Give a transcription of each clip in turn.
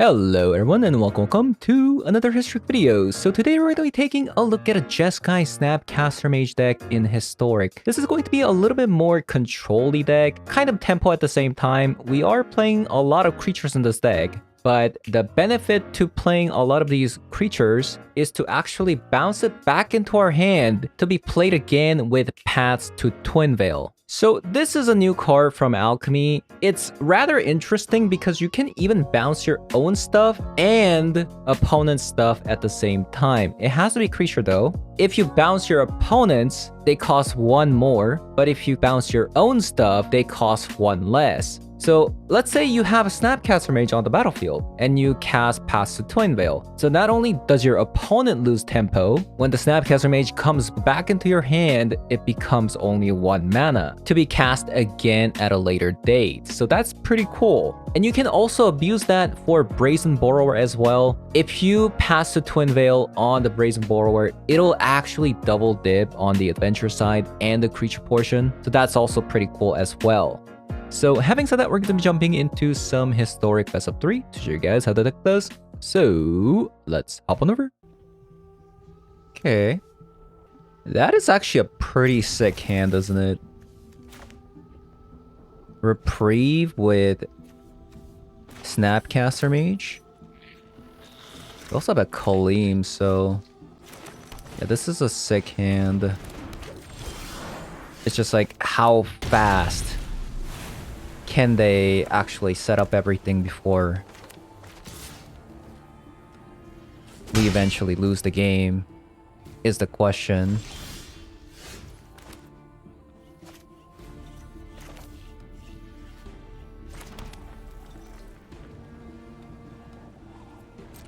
Hello everyone and welcome to another Historic video. So today we're going to be taking a look at a Jeskai Snapcaster Mage deck in Historic. This is going to be a little bit more control-y deck, kind of tempo at the same time. We are playing a lot of creatures in this deck, but the benefit to playing a lot of these creatures is to actually bounce it back into our hand to be played again with paths to Twin Veil. So this is a new card from Alchemy. It's rather interesting because you can even bounce your own stuff and opponent's stuff at the same time. It has to be creature though. If you bounce your opponents, they cost one more, but if you bounce your own stuff, they cost one less. So let's say you have a Snapcaster Mage on the battlefield and you cast Pass to Twin Veil. So not only does your opponent lose tempo, when the Snapcaster Mage comes back into your hand, it becomes only 1 mana to be cast again at a later date. So that's pretty cool. And you can also abuse that for Brazen Borrower as well. If you pass to Twin Veil on the Brazen Borrower, it'll actually double dip on the adventure side and the creature portion. So that's also pretty cool as well. So having said that, we're going to be jumping into some Historic Best of 3 to show you guys how the deck does. So let's hop on over. Okay. That is actually a pretty sick hand, isn't it? Reprieve with Snapcaster Mage. We also have a Kaleem, so yeah, this is a sick hand. It's just like how fast can they actually set up everything before we eventually lose the game is the question.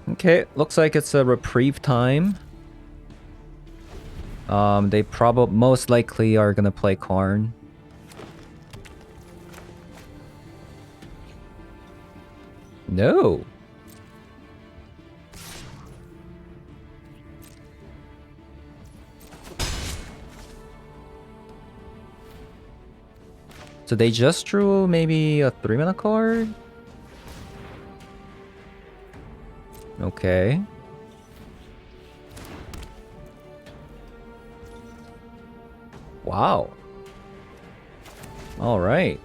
Okay, looks like it's a reprieve time. They probably most likely are gonna play Karn. No. So they just drew maybe a 3-mana card? Okay. Wow. All right.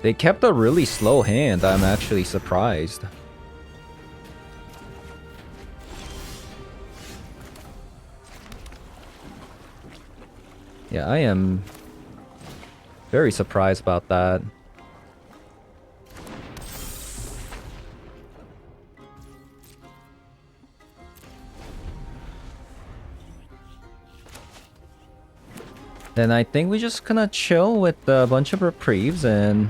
They kept a really slow hand. I'm actually surprised. Yeah, I am very surprised about that. Then I think we just gonna chill with a bunch of reprieves and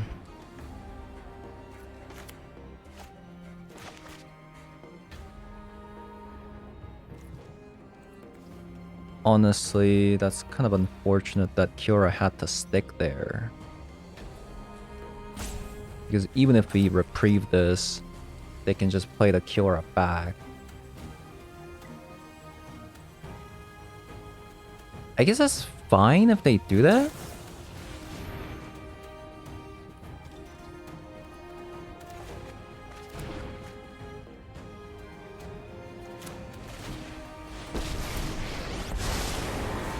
honestly, that's kind of unfortunate that Kiora had to stick there. Because even if we reprieve this, they can just play the Kiora back. I guess that's fine if they do that.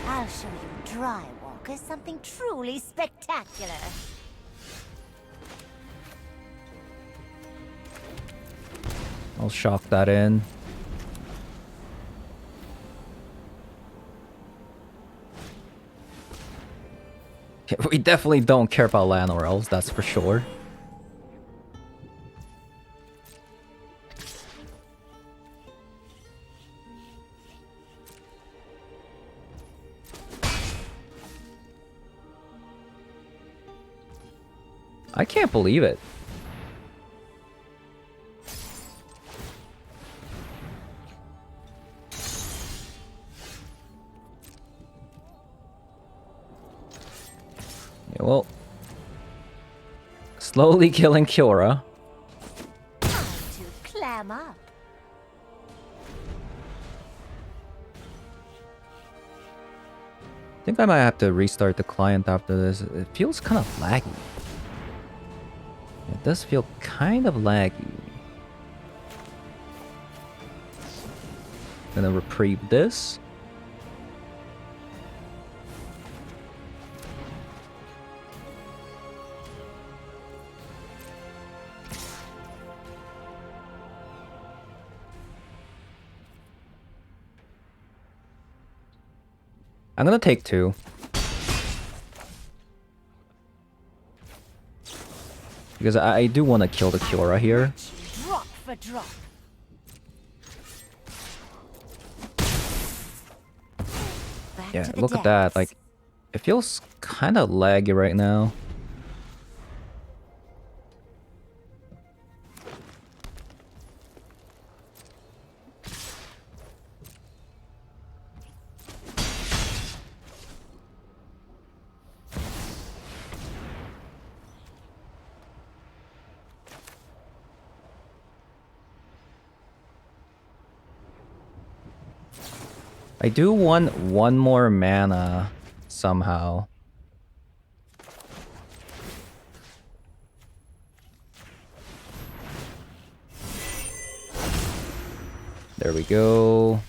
I'll show you Dry Walker something truly spectacular. I'll shock that in. We definitely don't care about land or else, that's for sure. I can't believe it. Yeah, well, slowly killing Kiora. Time to clam up. think I might have to restart the client after this. It feels kind of laggy. It does feel kind of laggy. Gonna reprieve this. I'm gonna take 2. Because I do want to kill the Kiora here. Drop for drop. Yeah, look at that. Like, it feels kind of laggy right now. I do want 1 more mana somehow. There we go.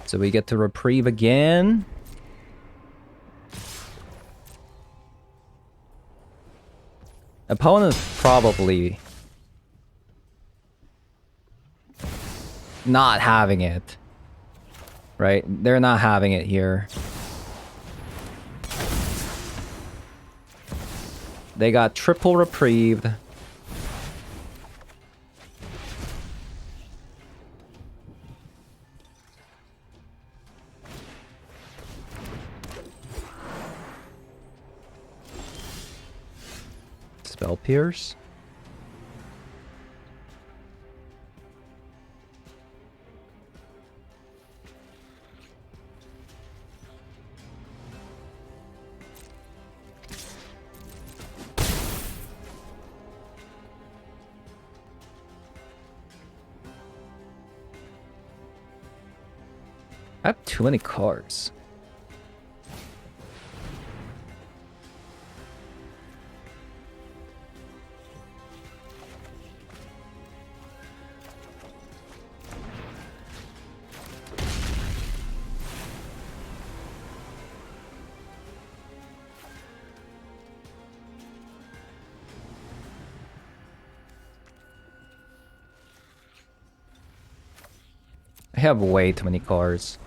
So we get to reprieve again. Opponent's probably not having it. Right? They're not having it here. They got triple reprieved. Spell Pierce. I have too many cards. I have way too many cards.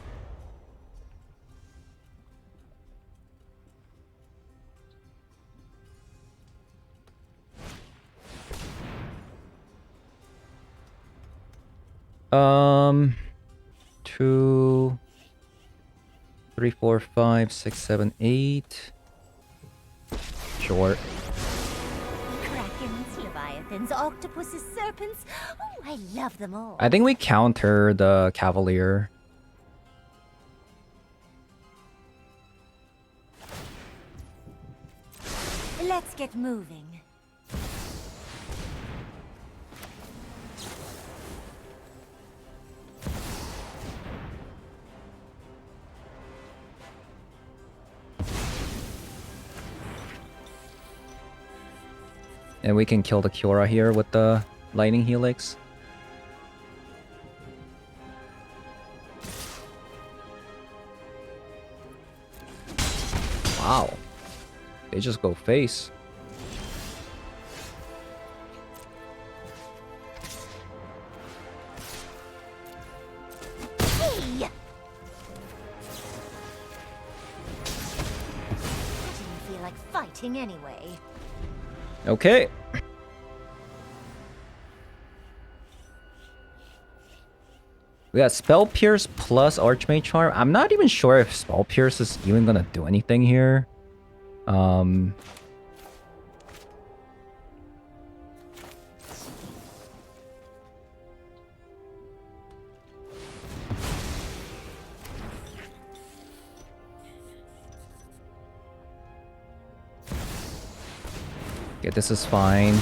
Two, 3, 4, 5, 6, 7, 8. Sure. Krakens, leviathans, octopuses, serpents. Oh, I love them all. I think we counter the Cavalier. Let's get moving. And we can kill the Kiora here with the Lightning Helix. Wow. They just go face. Hey! I didn't feel like fighting anyway. Okay. We got Spell Pierce plus Archmage Charm. I'm not even sure if Spell Pierce is even gonna do anything here. Okay, this is fine.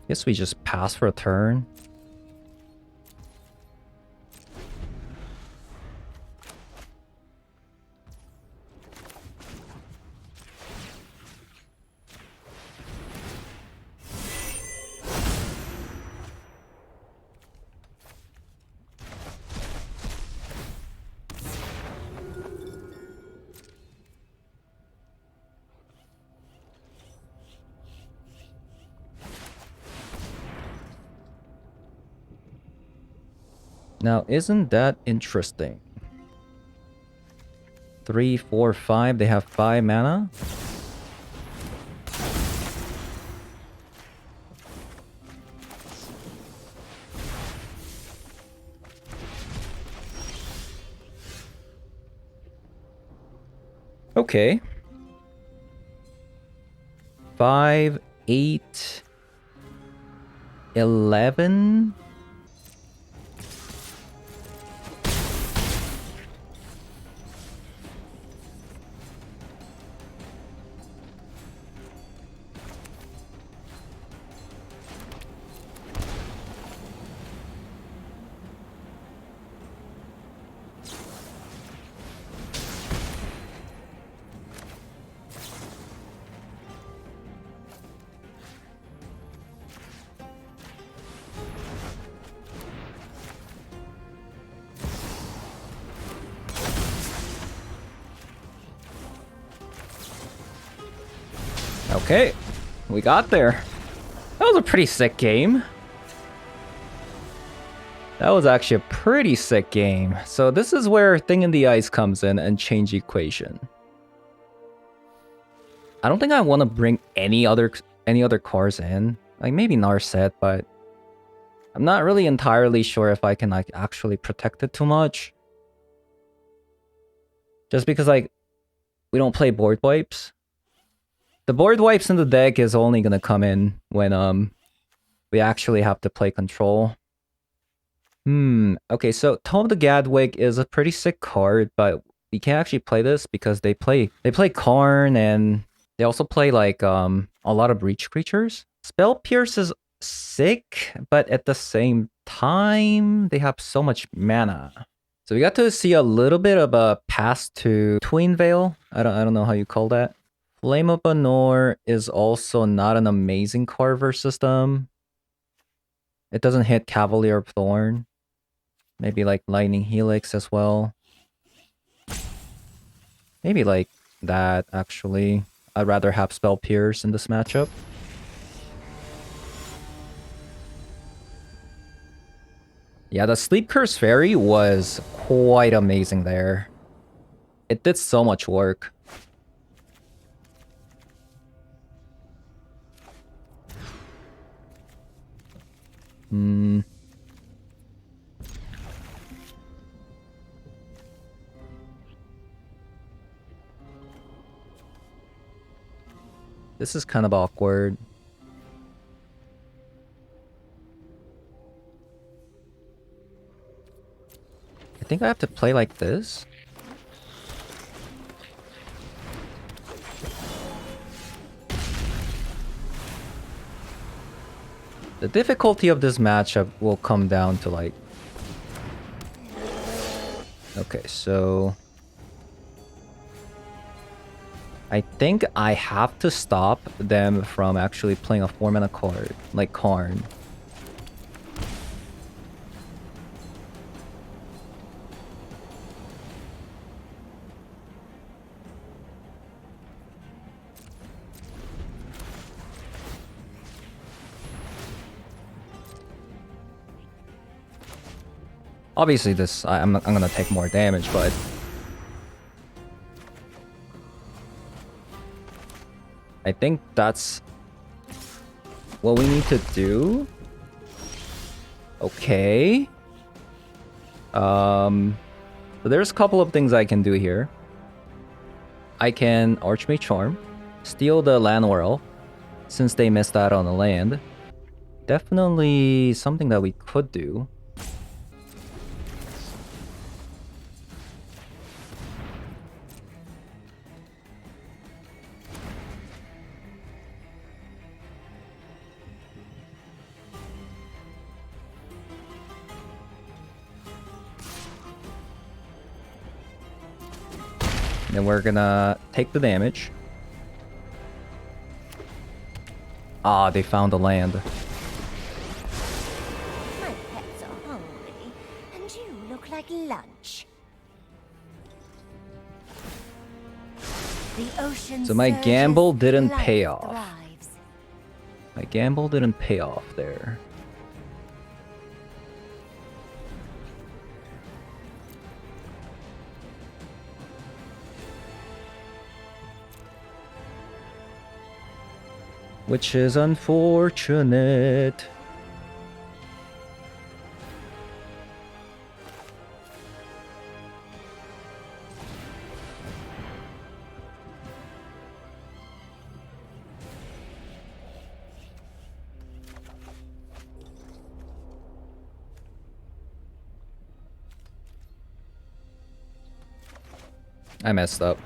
Guess we just pass for a turn. Now, isn't that interesting? 3, 4, 5. They have 5 mana. Okay. 5, 8, 11. Okay, we got there. That was a pretty sick game. That was actually a pretty sick game. So this is where Thing in the Ice comes in and change equation. I don't think I want to bring any other cards in. Like maybe Narset, but I'm not really entirely sure if I can like actually protect it too much. Just because like we don't play board wipes. The board wipes in the deck is only gonna come in when we actually have to play control. Okay, so Tome of the Gadwig is a pretty sick card, but we can't actually play this because they play Karn and they also play like a lot of breach creatures. Spell Pierce is sick, but at the same time they have so much mana. So we got to see a little bit of a pass to Twin Veil. I don't know how you call that. Flame of Banor is also not an amazing card versus them. It doesn't hit Cavalier of Thorn. Maybe like Lightning Helix as well. Maybe like that, actually. I'd rather have Spell Pierce in this matchup. Yeah, the Sleep Curse Fairy was quite amazing there. It did so much work. This is kind of awkward. I think I have to play like this. The difficulty of this matchup will come down to like... Okay, so... I think I have to stop them from actually playing a 4-mana card, like Karn. Obviously this, I'm gonna take more damage, but... I think that's what we need to do. Okay. So there's a couple of things I can do here. I can Archmage Charm, steal the land world, since they missed out on the land. Definitely something that we could do. Then we're gonna take the damage. Ah, they found the land. My pets are hungry, and you look like lunch. The ocean So my surges, gamble didn't life pay off. thrives. My gamble didn't pay off there. Which is unfortunate. I messed up.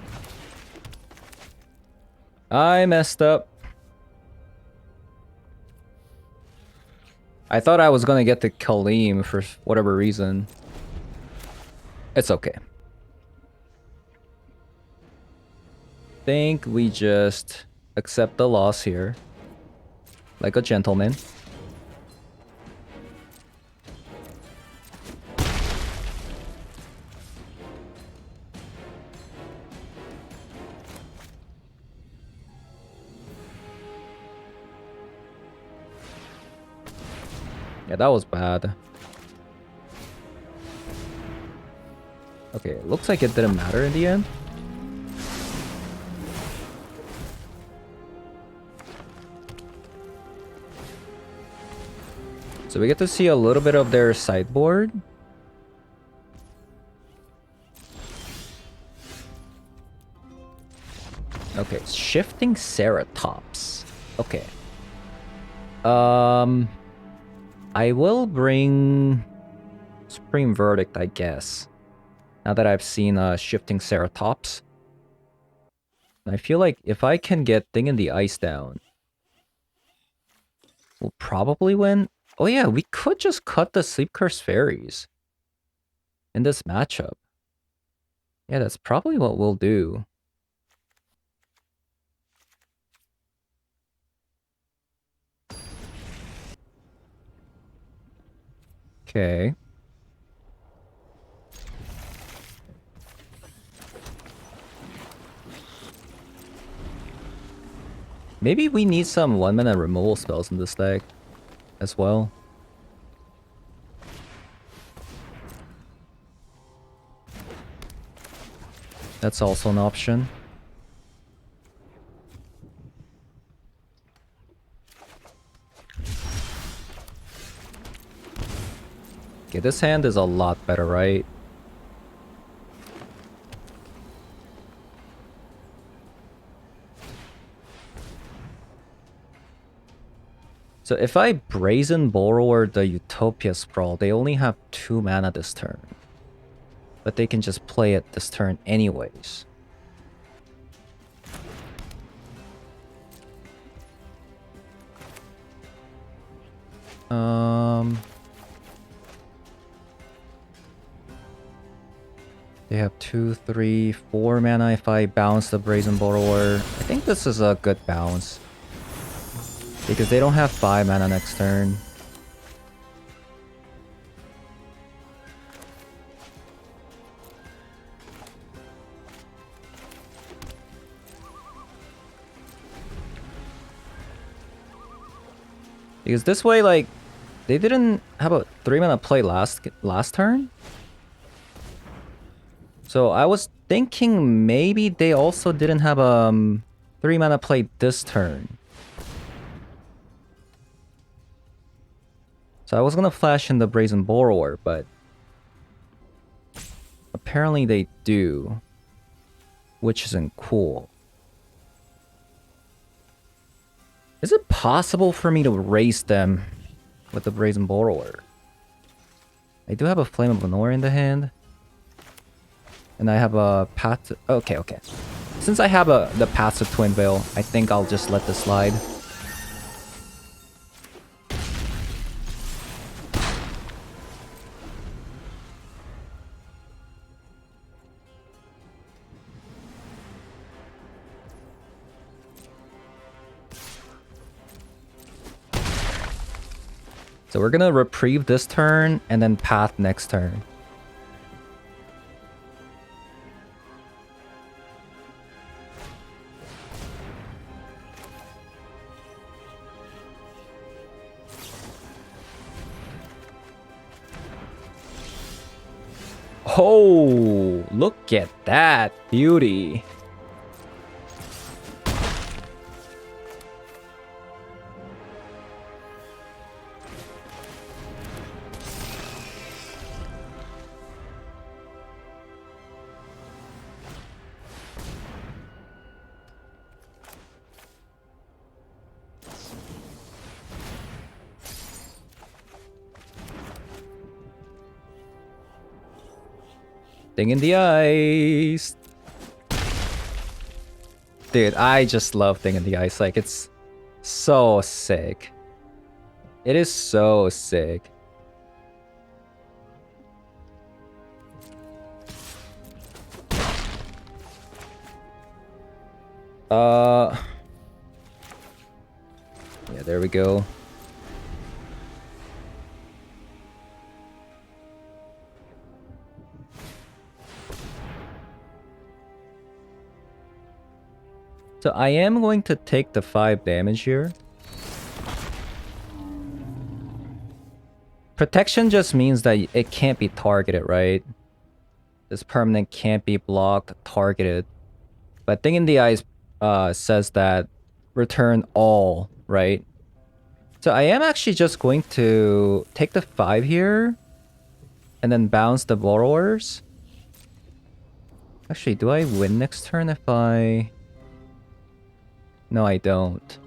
I messed up. I thought I was gonna get the Kaleem for whatever reason. It's okay. Think we just accept the loss here. Like a gentleman. Yeah, that was bad. Okay, it looks like it didn't matter in the end. So we get to see a little bit of their sideboard. Okay, shifting Ceratops. Okay. I will bring Supreme Verdict, I guess. Now that I've seen shifting Ceratops. I feel like if I can get Thing in the Ice down, we'll probably win. Oh yeah, we could just cut the Sleep Curse Fairies in this matchup. Yeah, that's probably what we'll do. Okay. Maybe we need some 1-mana removal spells in this deck as well. That's also an option. Okay, this hand is a lot better, right? So if I Brazen Borrower the Utopia Sprawl, they only have 2 mana this turn. But they can just play it this turn anyways. They have 2, 3, 4 mana if I bounce the Brazen Borrower. I think this is a good bounce. Because they don't have 5 mana next turn. Because this way, like, they didn't have a 3 mana play last turn. So I was thinking maybe they also didn't have a 3 mana play this turn. So I was gonna flash in the Brazen Borrower, but Apparently they do. Which isn't cool. Is it possible for me to raise them with the Brazen Borrower? I do have a Flame of Lenore in the hand. And I have a path to... Okay, okay. Since I have the path to Twin Veil, I think I'll just let this slide. So we're gonna reprieve this turn and then path next turn. Oh, look at that beauty. Thing in the ice. Dude, I just love Thing in the Ice. Like, it's so sick. It is so sick. Yeah, there we go. So I am going to take the 5 damage here. Protection just means that it can't be targeted, right? This permanent can't be blocked, targeted. But Thing in the Ice says that return all, right? So I am actually just going to take the 5 here. And then bounce the Borrowers. Actually, do I win next turn if I... No, I don't.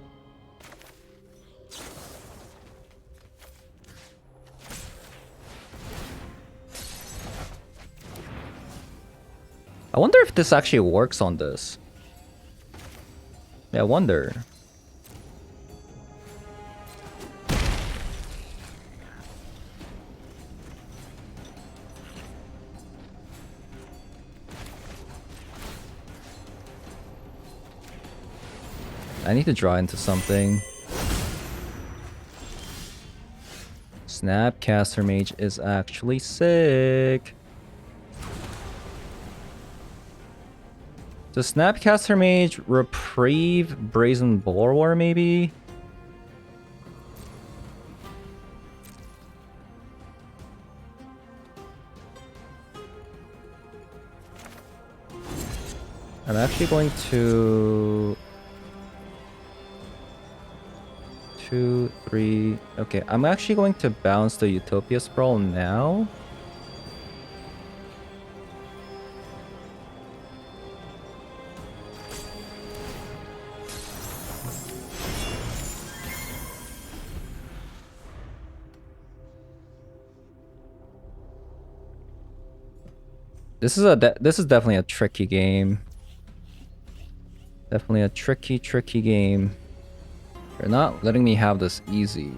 I wonder if this actually works on this. Yeah, I wonder. I need to draw into something. Snapcaster Mage is actually sick. Does Snapcaster Mage reprieve Brazen Borrower maybe? I'm actually going to... 2, 3... Okay, I'm actually going to bounce the Utopia Sprawl now. This is definitely a tricky game. Definitely a tricky game. They're not letting me have this easy.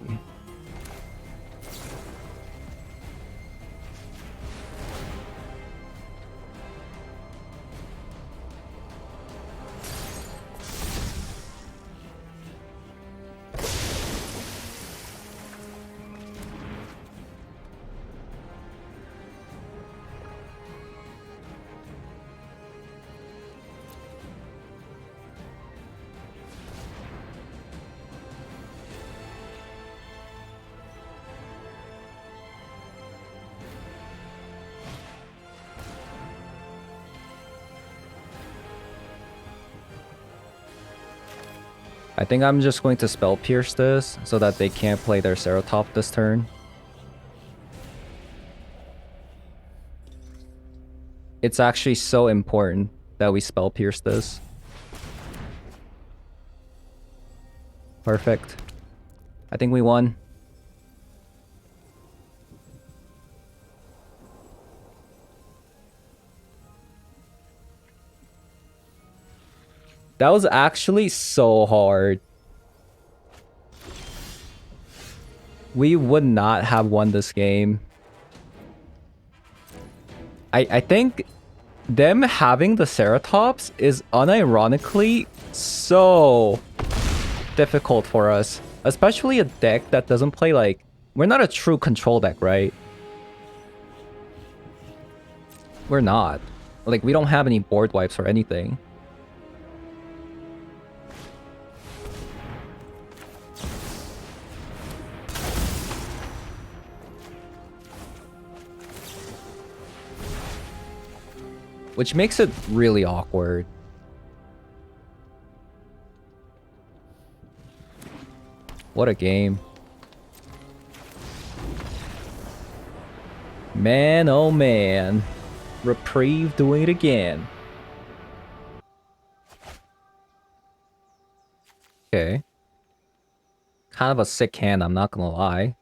I think I'm just going to Spell Pierce this so that they can't play their Cerotop this turn. it's actually so important that we spell pierce this. Perfect. I think we won. That was actually so hard. We would not have won this game. I think them having the Ceratops is unironically so difficult for us. Especially a deck that doesn't play like... We're not a true control deck, right? We're not. Like, we don't have any board wipes or anything. Which makes it really awkward. What a game. Man, oh man. Reprieve doing it again. Okay. Kind of a sick hand, I'm not gonna lie.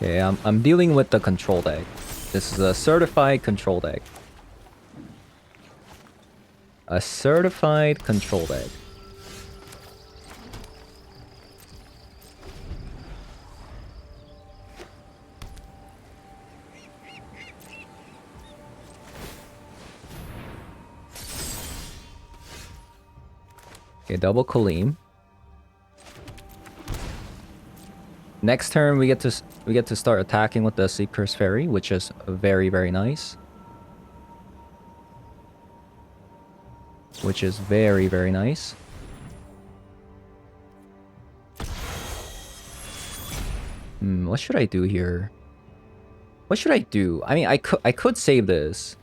Okay, I'm dealing with the control deck. This is a certified control deck. A certified control deck. Okay, double Kaleem. Next turn we get to start attacking with the Seeker's Fairy, which is very, very nice. Which is very, very nice. What should I do here? What should I do? I mean, I could save this.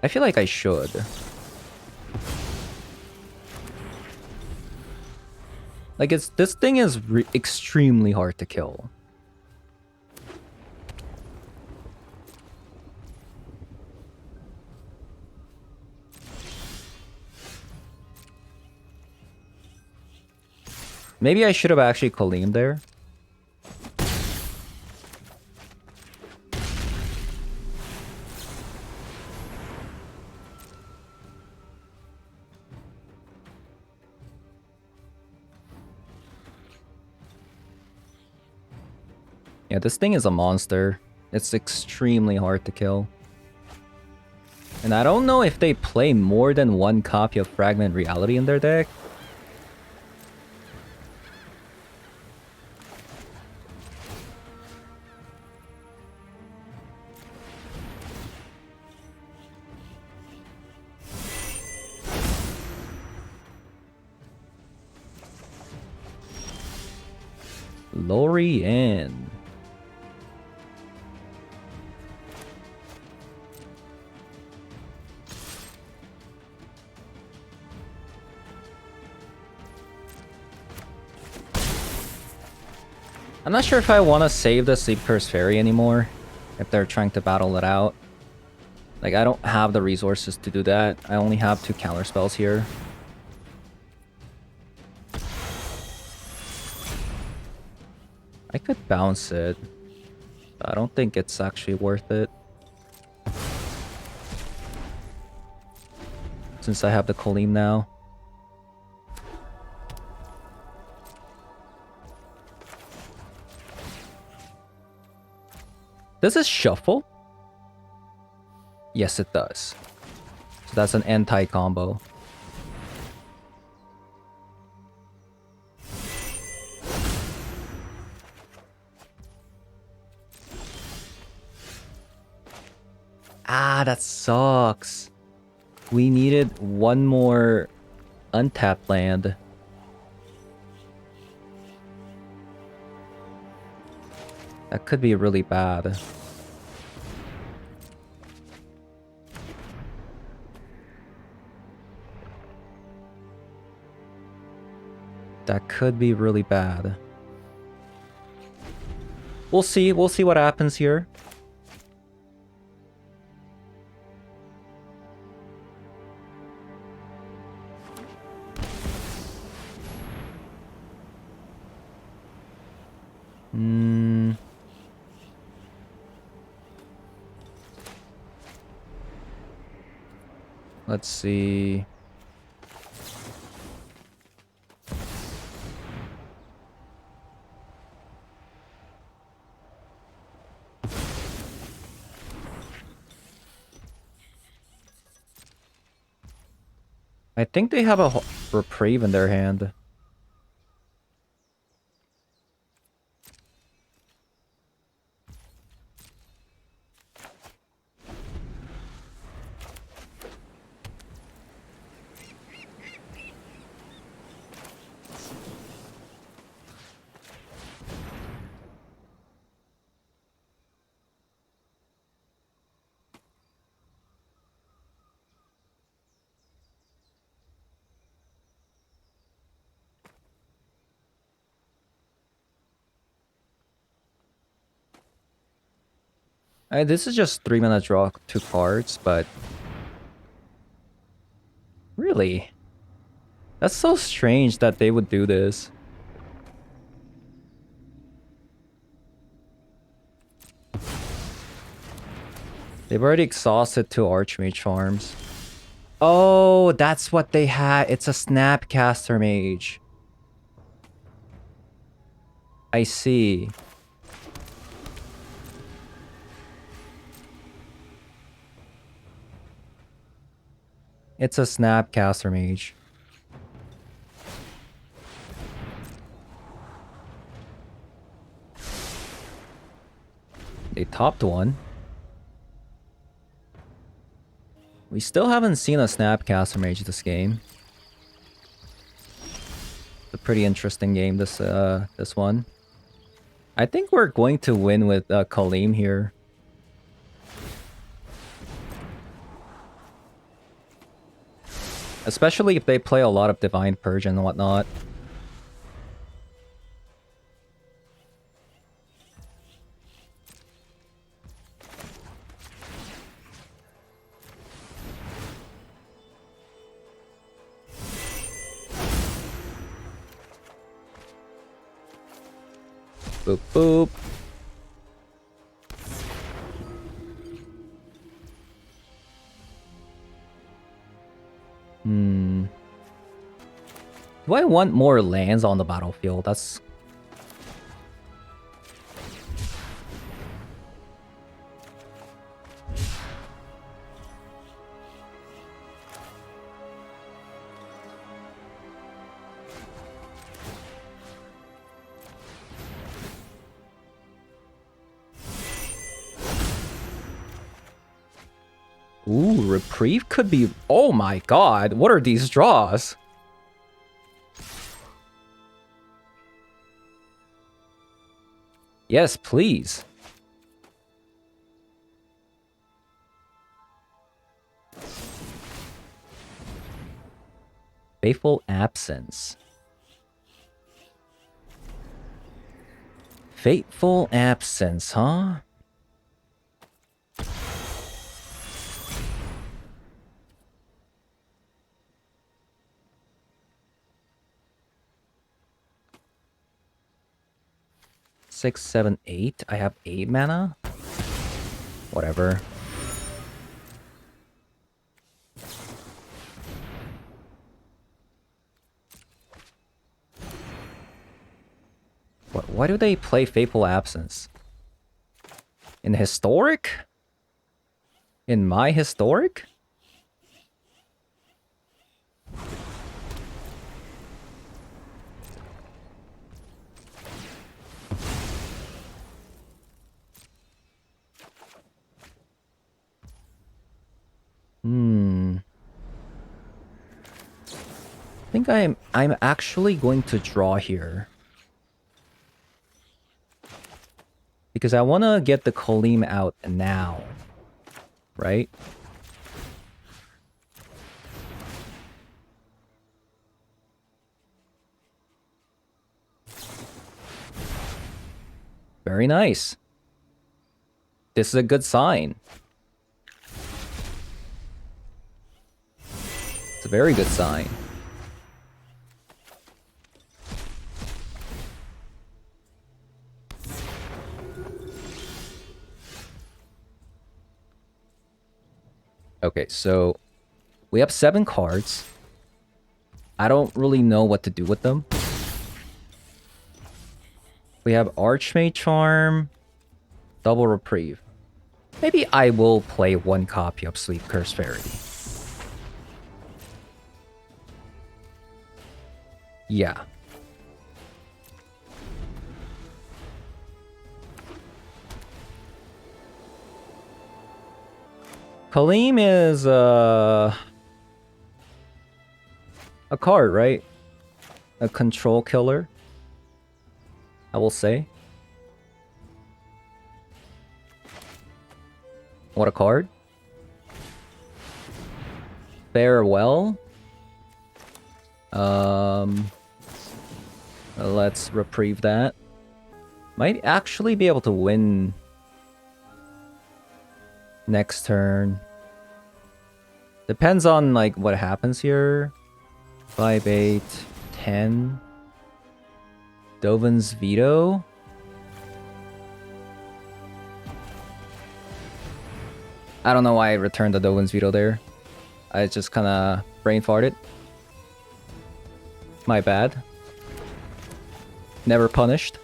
I feel like I should. Like, this thing is extremely hard to kill. Maybe I should have actually Kaleem there. Yeah, this thing is a monster. It's extremely hard to kill. And I don't know if they play more than one copy of Fragment Reality in their deck. Lorien. I'm not sure if I want to save the Sleep-Cursed Fairy anymore, if they're trying to battle it out. Like, I don't have the resources to do that. I only have 2 counter spells here. I could bounce it. But I don't think it's actually worth it. Since I have the Kaleem now. Does this shuffle? Yes, it does. So that's an anti-combo. Ah, that sucks. We needed one more untapped land. That could be really bad. That could be really bad. We'll see. We'll see what happens here. Let's see. I think they have a reprieve in their hand. This is just 3 mana draw 2 cards, but... Really? That's so strange that they would do this. They've already exhausted 2 Archmage farms. Oh, that's what they had. It's a Snapcaster Mage. I see. It's a Snapcaster Mage. They topped one. We still haven't seen a Snapcaster Mage this game. It's a pretty interesting game, this one. I think we're going to win with Kaleem here. Especially if they play a lot of Divine Purge and whatnot. Boop boop. Do I want more lands on the battlefield? That's... Ooh, Reprieve could be... Oh my god, what are these draws? Yes, please. Faithful Absence. Fateful Absence, huh? Six, 7, 8. I have 8 mana? Whatever. Why do they play Fateful Absence? In Historic? In my Historic? I think I'm actually going to draw here. Because I want to get the Kaleem out now. Right? Very nice. This is a good sign. It's a very good sign. Okay, so we have 7 cards. I don't really know what to do with them. We have Archmage Charm, Double Reprieve. Maybe I will play 1 copy of Sleep Curse Fairy. Yeah. Kaleem is a card, right? A control killer, I will say. What a card. Farewell. Let's reprieve that. Might actually be able to win next turn. Depends on like what happens here. 5, 8, 10. Dovin's Veto. I don't know why I returned the Dovin's Veto there. I just kind of brain farted. My bad. Never punished.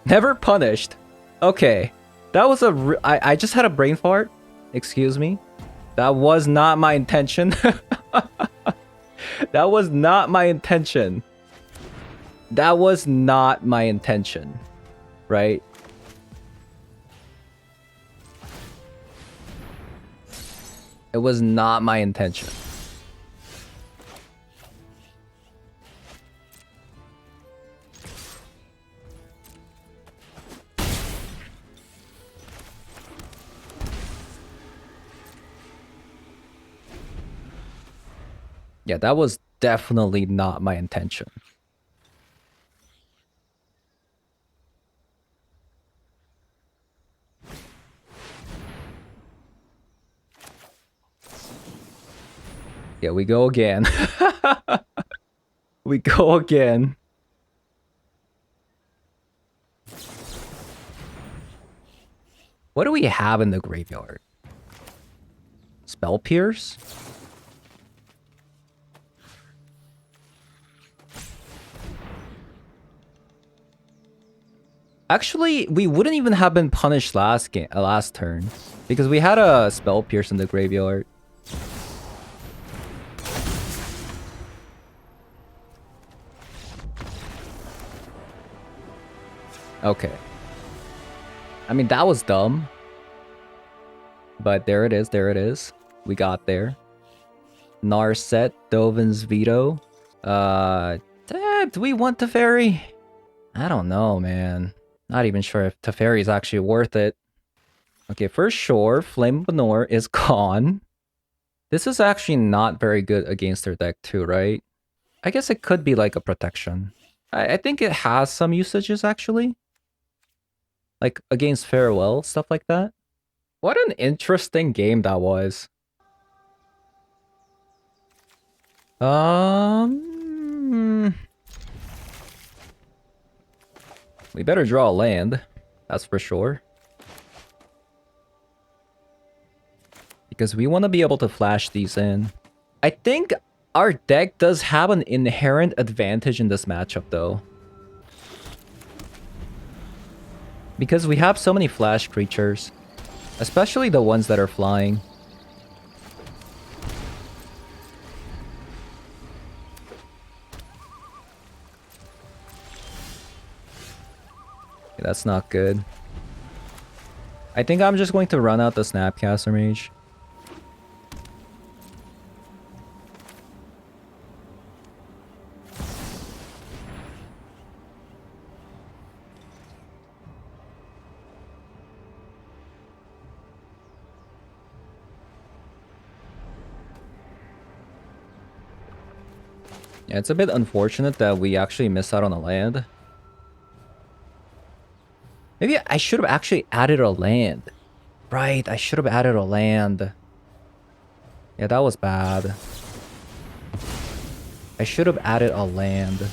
Never punished. Okay. That was I just had a brain fart. Excuse me. That was not my intention. That was not my intention. That was not my intention. Right? It was not my intention. Yeah, that was definitely not my intention. Yeah, we go again. We go again. What do we have in the graveyard? Spell Pierce? Actually, we wouldn't even have been punished last turn because we had a Spell Pierce in the graveyard. Okay. I mean, that was dumb. But there it is, there it is. We got there. Narset, Dovin's Veto. Do we want Teferi? I don't know, man. Not even sure if Teferi is actually worth it. Okay, for sure, Flame of Benor is gone. This is actually not very good against their deck too, right? I guess it could be like a protection. I think it has some usages, actually. Like, against Farewell, stuff like that. What an interesting game that was. We better draw a land. That's for sure. Because we want to be able to flash these in. I think our deck does have an inherent advantage in this matchup, though. Because we have so many flash creatures. Especially the ones that are flying. Okay, that's not good. I think I'm just going to run out the Snapcaster Mage. Yeah, it's a bit unfortunate that we actually missed out on a land. Maybe I should have actually added a land. Right, I should have added a land. Yeah, that was bad. I should have added a land.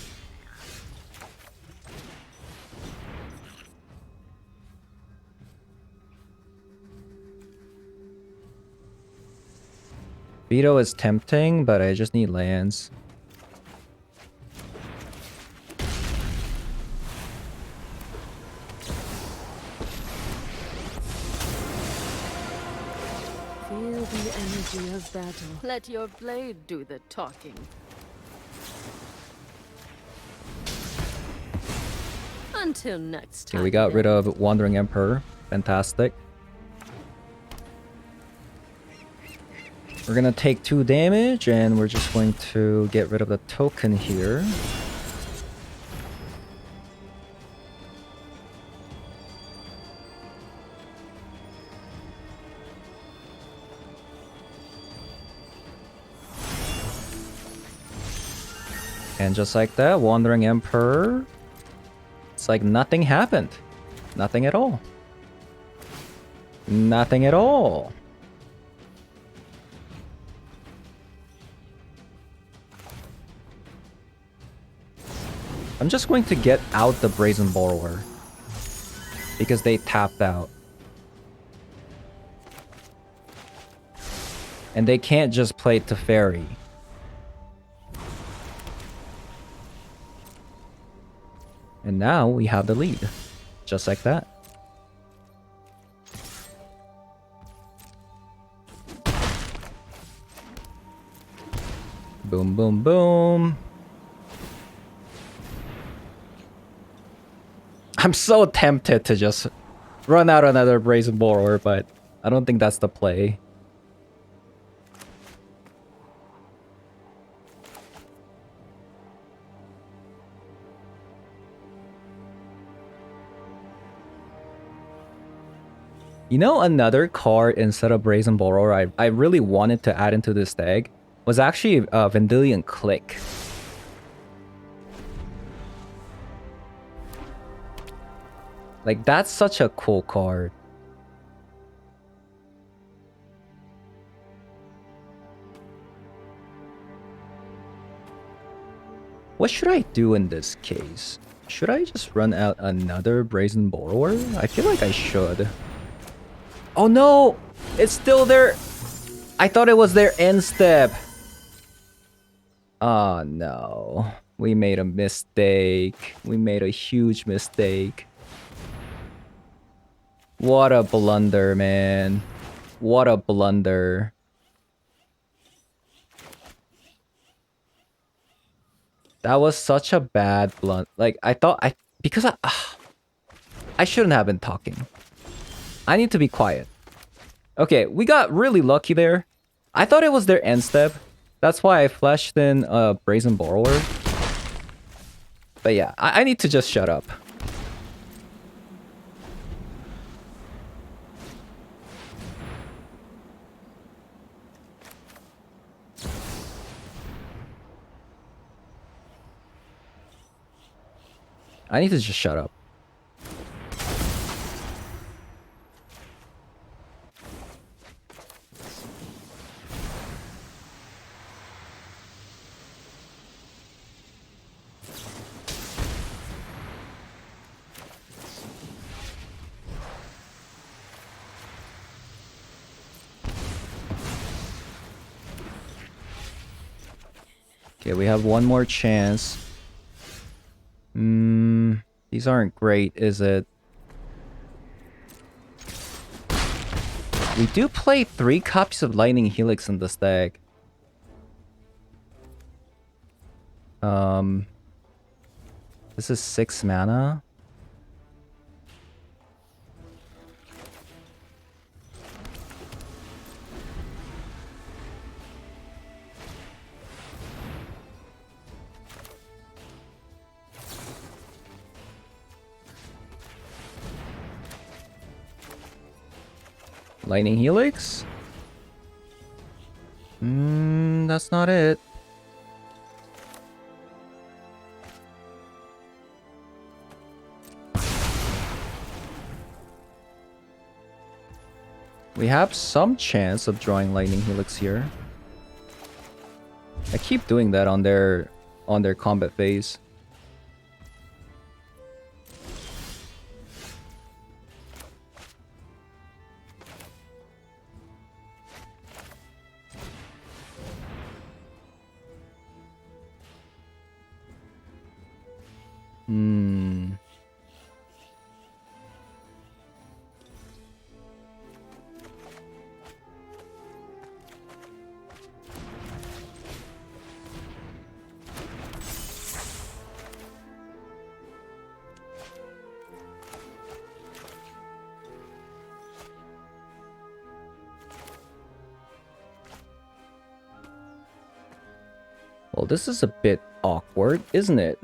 Veto is tempting, but I just need lands. Feel the energy of battle. Let your blade do the talking. Until next time. Okay, we got rid of Wandering Emperor. Fantastic. We're gonna take 2 damage, and we're just going to get rid of the token here. And just like that, Wandering Emperor. It's like nothing happened. Nothing at all. Nothing at all. I'm just going to get out the Brazen Borrower. Because they tapped out. And they can't just play Teferi. And now we have the lead. Just like that. Boom, boom, boom. I'm so tempted to just run out another Brazen Borrower, but I don't think that's the play. You know, another card instead of Brazen Borrower I really wanted to add into this deck was actually Vendilion Click. Like, that's such a cool card. What should I do in this case? Should I just run out another Brazen Borrower? I feel like I should. Oh no! It's still there! I thought it was their end step. Oh no. We made a mistake. We made a huge mistake. What a blunder, man. What a blunder. That was such a bad blunder. Like, I thought because I shouldn't have been talking. I need to be quiet. Okay, we got really lucky there. I thought it was their end step. That's why I flashed in a Brazen Borrower. But yeah, I need to just shut up. I need to just shut up. Okay, we have one more chance. These aren't great, is it? We do play 3 copies of Lightning Helix in this deck. This is 6 mana. Lightning Helix? That's not it. We have some chance of drawing Lightning Helix here. I keep doing that on their combat phase. Well, this is a bit awkward, isn't it?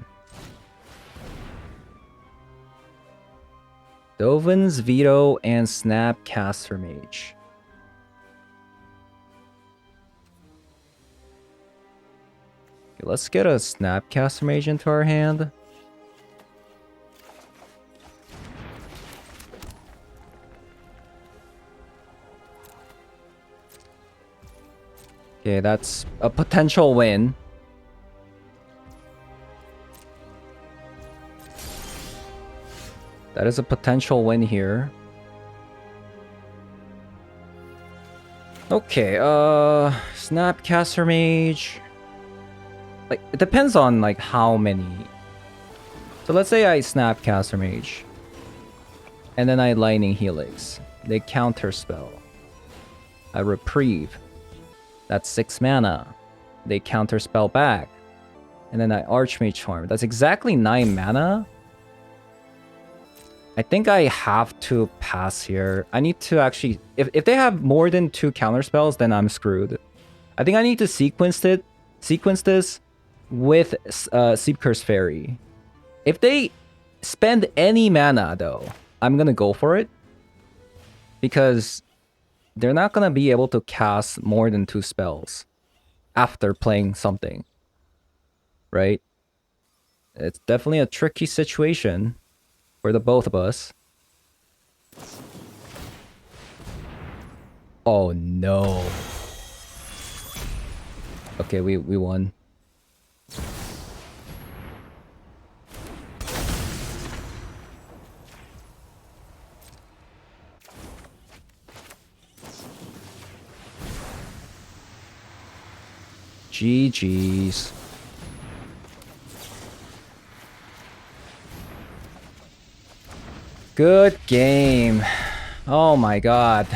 Dovin's Veto and Snapcaster Mage. Okay, let's get a Snapcaster Mage into our hand. Okay, that's a potential win. That is a potential win here. Okay, Snapcaster Mage. Like, it depends on like how many. So let's say I Snapcaster Mage. And then I Lightning Helix. They counter spell. I Reprieve. That's 6 mana. They counter spell back. And then I Archmage Charm. That's exactly 9 mana. I think I have to pass here. I need to actually... If they have more than 2 counterspells, then I'm screwed. I think I need to sequence this with Sleep Curse Fairy. If they spend any mana, though, I'm gonna go for it. Because they're not gonna be able to cast more than 2 spells after playing something. Right? It's definitely a tricky situation for the both of us. Oh no. Okay, we won. GG's. Good game. Oh my god.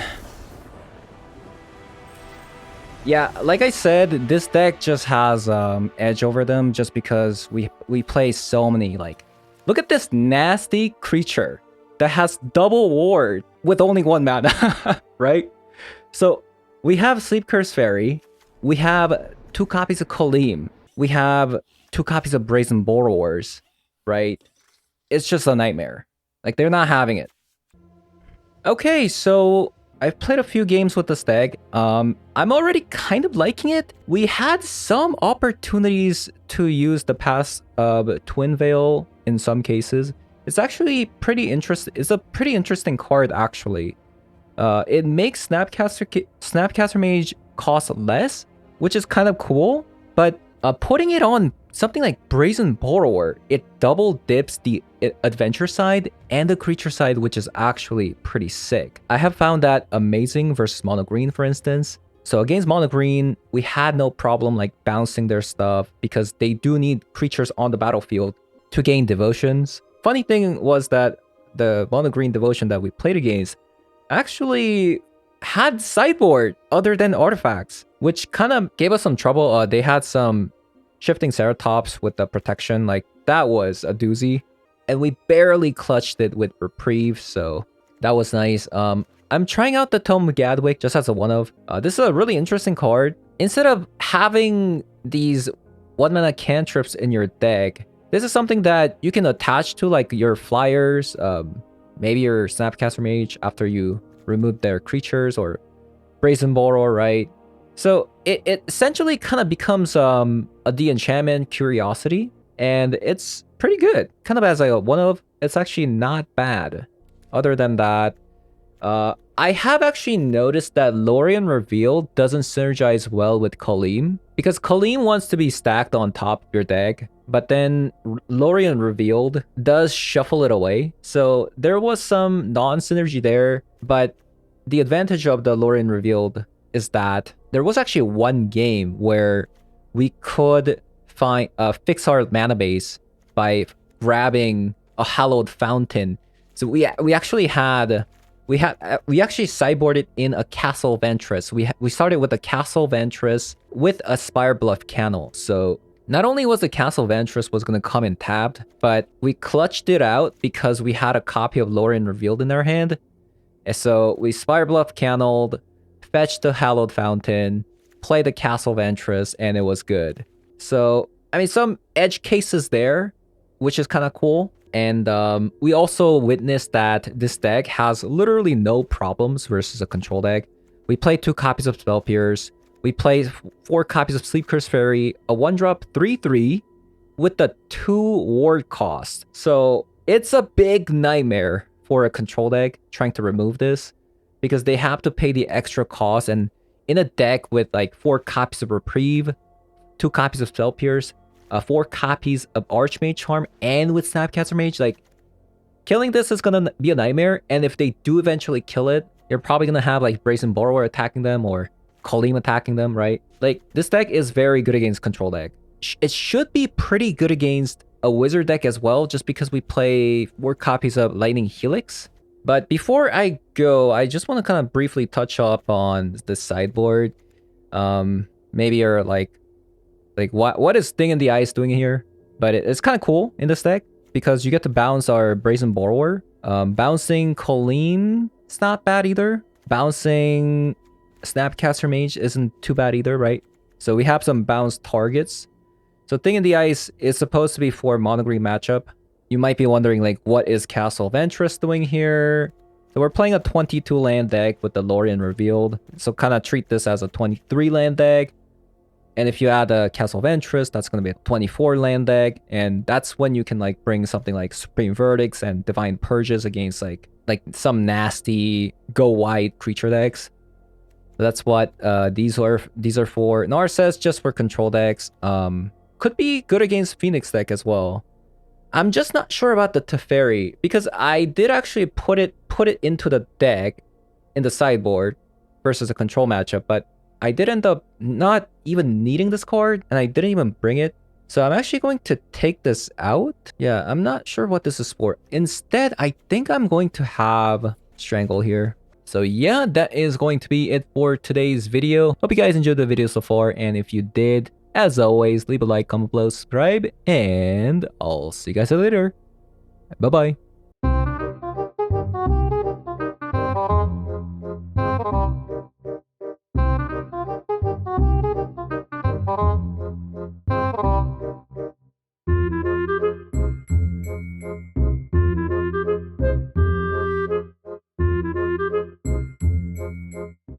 Yeah, like I said, this deck just has edge over them just because we play so many, like... Look at this nasty creature that has double ward with only 1 mana, right? So, we have Sleep Curse Fairy, we have 2 copies of Kolim, we have 2 copies of Brazen Borrowers, right? It's just a nightmare. Like, they're not having it. Okay, so I've played a few games with this deck. I'm already kind of liking it. We had some opportunities to use the pass of Twin Veil in some cases. It's actually pretty interesting. It's a pretty interesting card, actually. It makes Snapcaster Mage cost less, which is kind of cool. But putting it on something like Brazen Borrower, it double dips the adventure side and the creature side, which is actually pretty sick. I have found that amazing versus mono green, for instance. So against mono green, we had no problem like bouncing their stuff because they do need creatures on the battlefield to gain devotions. Funny thing was that the mono green devotion that we played against actually had sideboard other than artifacts, which kind of gave us some trouble. They had some Shifting Ceratops with the protection, like that was a doozy. And we barely clutched it with Reprieve, so that was nice. I'm trying out the Tome of Gadwick just as a one-of. This is a really interesting card. Instead of having these 1-mana cantrips in your deck, this is something that you can attach to like your flyers, maybe your Snapcaster Mage after you remove their creatures, or Brazen Borrower, right? So it essentially kind of becomes a de-enchantment curiosity, and it's pretty good. Kind of as a one-of, it's actually not bad. Other than that, I have actually noticed that Lorien Revealed doesn't synergize well with Kaleem, because Kaleem wants to be stacked on top of your deck, but then Lorien Revealed does shuffle it away. So there was some non-synergy there, but the advantage of the Lorien Revealed is that there was actually one game where we could fix our mana base by grabbing a Hallowed Fountain. So we actually sideboarded in a Castle Ventress. We started with a Castle Ventress with a Spire Bluff Canal. So not only was the Castle Ventress was going to come in tapped, but we clutched it out because we had a copy of Lorien Revealed in our hand. And so we Spire Bluff Canaled, fetched the Hallowed Fountain, played the Castle Ventress, and it was good. So, I mean, some edge cases there, which is kind of cool. And we also witnessed that this deck has literally no problems versus a control deck. We played 2 copies of Spell Pierce. We played 4 copies of Sleep Curse Fairy, a 1-drop 3/3 with the 2 ward cost. So it's a big nightmare for a control deck trying to remove this, because they have to pay the extra cost. And in a deck with like 4 copies of Reprieve, 2 copies of Spell Pierce, 4 copies of Archmage Charm, and with Snapcaster Mage, like, killing this is gonna be a nightmare. And if they do eventually kill it, you're probably gonna have like Brazen Borrower attacking them or Kaleem attacking them, right? Like, this deck is very good against control deck. It should be pretty good against a wizard deck as well, just because we play 4 copies of Lightning Helix. But before I go, I just want to kind of briefly touch up on the sideboard. Maybe you're like what is Thing in the Ice doing here? But it's kind of cool in this deck because you get to bounce our Brazen Borrower. Bouncing Kaleem, it's not bad either. Bouncing Snapcaster Mage isn't too bad either, right? So we have some bounce targets. So Thing in the Ice is supposed to be for monogreen matchup. You might be wondering, like, what is Castle Ventress doing here? So we're playing a 22 land deck with the Lorien Revealed. So kind of treat this as a 23 land deck. And if you add a Castle Ventress, that's going to be a 24 land deck. And that's when you can like bring something like Supreme Verdicts and Divine Purges against like some nasty go wide creature decks. So that's what these are for. Narcess just for control decks. Could be good against Phoenix deck as well. I'm just not sure about the Teferi, because I did actually put it into the deck in the sideboard versus a control matchup, but I did end up not even needing this card, and I didn't even bring it. So I'm actually going to take this out. Yeah, I'm not sure what this is for. Instead, I think I'm going to have Strangle here. So yeah, that is going to be it for today's video. Hope you guys enjoyed the video so far, and if you did, as always, leave a like, comment below, subscribe, and I'll see you guys later. Bye-bye.